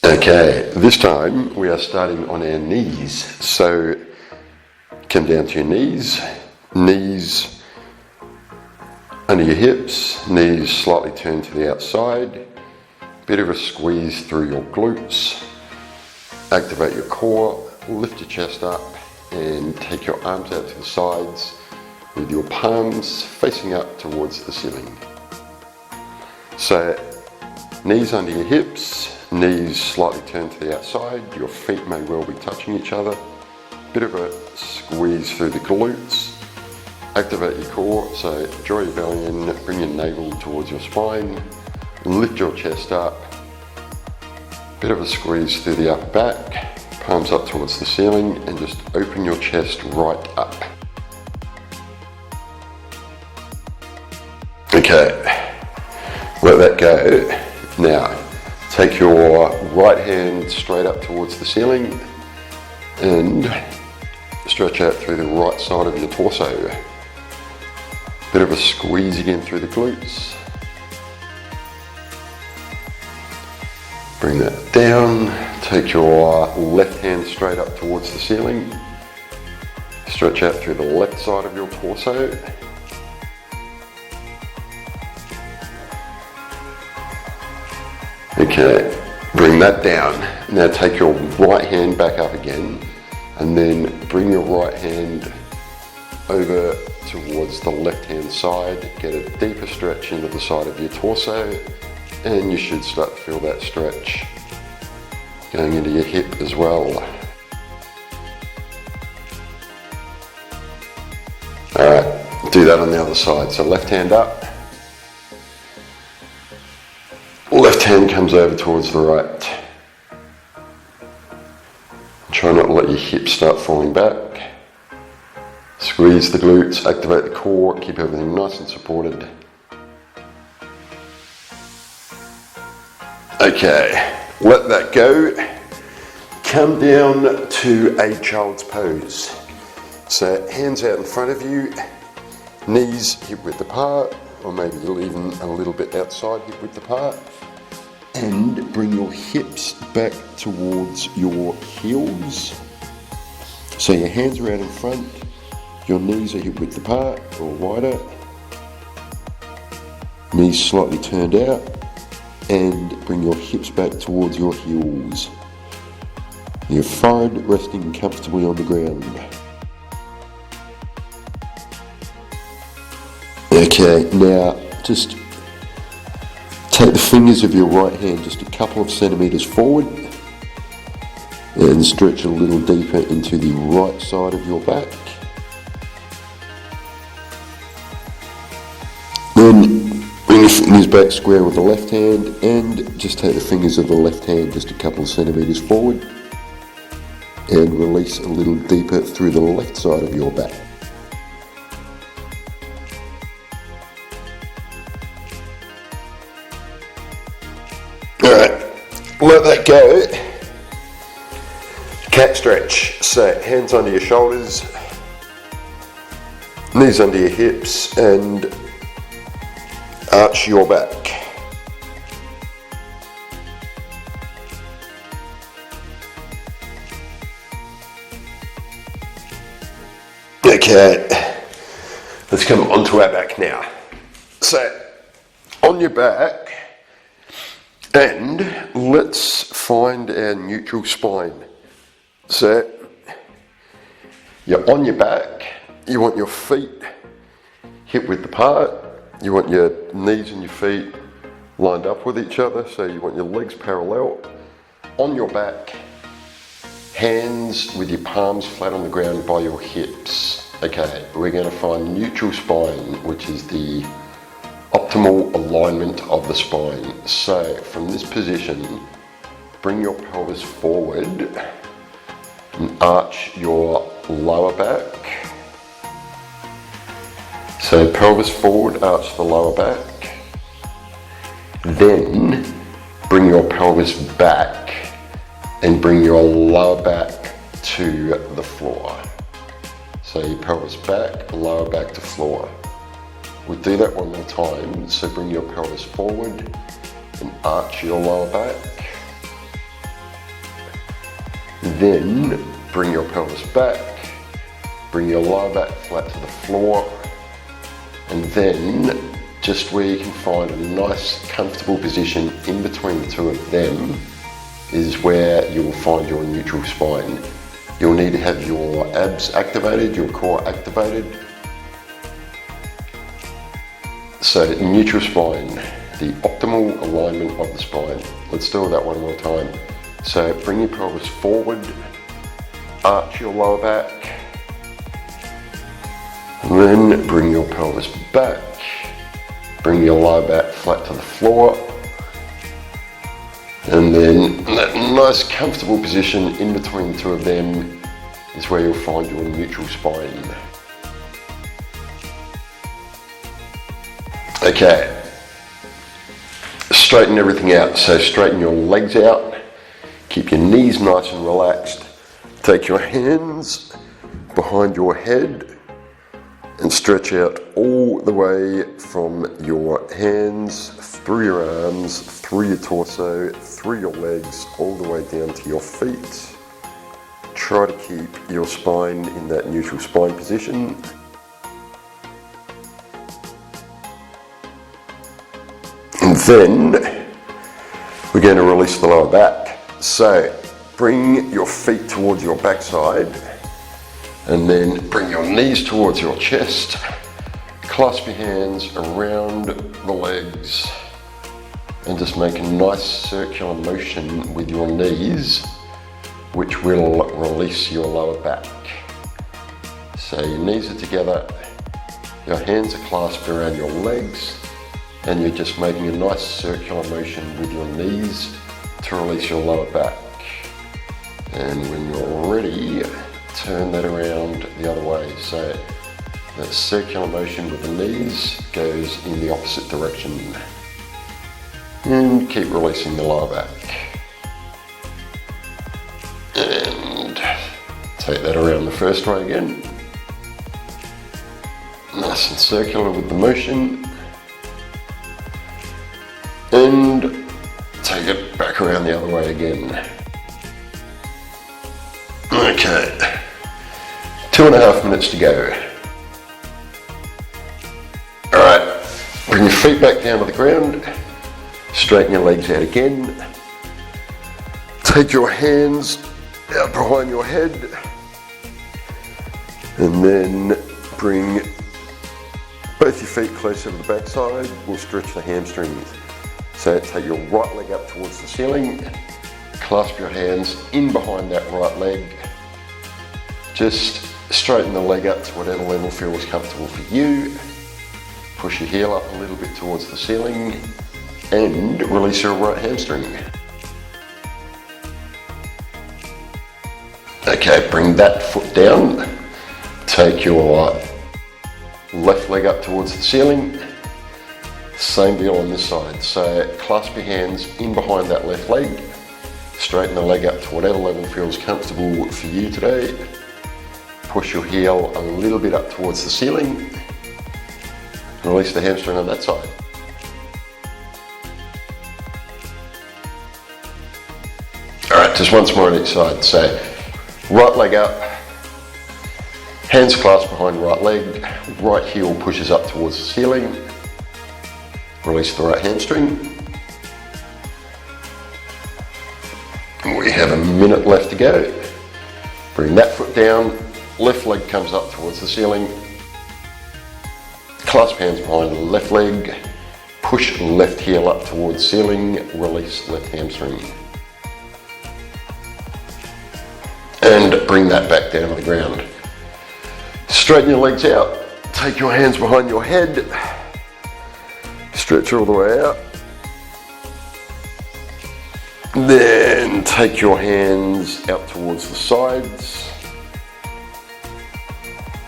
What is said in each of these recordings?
Okay, this time we are starting on our knees. So come down to your knees, knees under your hips, knees slightly turned to the outside, bit of a squeeze through your glutes, activate your core, lift your chest up and take your arms out to the sides with your palms facing up towards the ceiling. So knees under your hips, knees slightly turned to the outside, your feet may well be touching each other, bit of a squeeze through the glutes, activate your core, so draw your belly in, bring your navel towards your spine, lift your chest up, bit of a squeeze through the upper back, palms up towards the ceiling and just open your chest right up. Okay, let that go. Now, take your right hand straight up towards the ceiling and stretch out through the right side of your torso. Bit of a squeeze again through the glutes. Bring that down. Take your left hand straight up towards the ceiling. Stretch out through the left side of your torso. Okay, bring that down. Now take your right hand back up again and then bring your right hand over towards the left hand side. Get a deeper stretch into the side of your torso and you should start to feel that stretch going into your hip as well. Alright, do that on the other side. So left hand up. Left hand comes over towards the right. Try not to let your hips start falling back. Squeeze the glutes, activate the core, keep everything nice and supported. Okay, let that go. Come down to a child's pose. So hands out in front of you, knees hip width apart, or maybe even a little bit outside hip width apart. And bring your hips back towards your heels. So your hands are out in front, your knees are hip width apart or wider. Knees slightly turned out and bring your hips back towards your heels. Your forehead resting comfortably on the ground. Okay, now just take the fingers of your right hand just a couple of centimetres forward and stretch a little deeper into the right side of your back. Then bring your fingers back square with the left hand and just take the fingers of the left hand just a couple of centimetres forward and release a little deeper through the left side of your back. Let that go. Cat stretch. So hands under your shoulders, knees under your hips and arch your back. Okay, let's come onto our back now. So on your back, and let's find our neutral spine. So you're on your back, you want your feet hip width apart, you want your knees and your feet lined up with each other, so you want your legs parallel. On your back, hands with your palms flat on the ground by your hips. Okay, we're going to find neutral spine, which is the optimal alignment of the spine. So from this position, bring your pelvis forward and arch your lower back. So pelvis forward, arch the lower back. Then bring your pelvis back and bring your lower back to the floor. So your pelvis back, lower back to floor. We'll do that one more time. So bring your pelvis forward and arch your lower back. Then bring your pelvis back, bring your lower back flat to the floor, and then just where you can find a nice comfortable position in between the two of them is where you will find your neutral spine. You'll need to have your abs activated, your core activated. So neutral spine, the optimal alignment of the spine. Let's do that one more time. So bring your pelvis forward, arch your lower back, then bring your pelvis back, bring your lower back flat to the floor, and then that nice comfortable position in between the two of them is where you'll find your neutral spine. Okay, straighten everything out. So straighten your legs out, keep your knees nice and relaxed. Take your hands behind your head and stretch out all the way from your hands, through your arms, through your torso, through your legs, all the way down to your feet. Try to keep your spine in that neutral spine position. And then we're going to release the lower back. So bring your feet towards your backside and then bring your knees towards your chest. Clasp your hands around the legs and just make a nice circular motion with your knees, which will release your lower back. So your knees are together, your hands are clasped around your legs, and you're just making a nice circular motion with your knees to release your lower back. And when you're ready, turn that around the other way. So that circular motion with the knees goes in the opposite direction. And keep releasing the lower back. And take that around the first way again. Nice and circular with the motion. And take it back around the other way again. Okay, 2.5 minutes to go. All right, bring your feet back down to the ground, straighten your legs out again. Take your hands out behind your head, and then bring both your feet closer to the backside. We'll stretch the hamstrings. So take your right leg up towards the ceiling, clasp your hands in behind that right leg. Just straighten the leg up to whatever level feels comfortable for you. Push your heel up a little bit towards the ceiling and release your right hamstring. Okay, bring that foot down. Take your left leg up towards the ceiling. Same deal on this side. So clasp your hands in behind that left leg. Straighten the leg up to whatever level feels comfortable for you today. Push your heel a little bit up towards the ceiling. Release the hamstring on that side. All right, just once more on each side. So right leg up, hands clasped behind right leg, right heel pushes up towards the ceiling. Release the right hamstring. We have a minute left to go. Bring that foot down, left leg comes up towards the ceiling. Clasp hands behind the left leg, push left heel up towards ceiling, release left hamstring. And bring that back down to the ground. Straighten your legs out, take your hands behind your head, stretch all the way out. Then take your hands out towards the sides.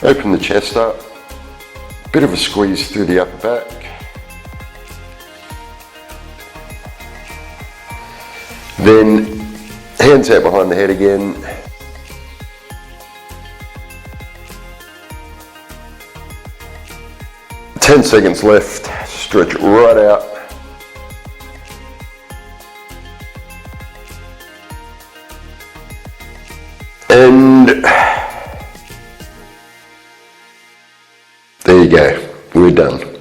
Open the chest up. Bit of a squeeze through the upper back. Then hands out behind the head again. Ten seconds left. Stretch right out. And there you go, we're done.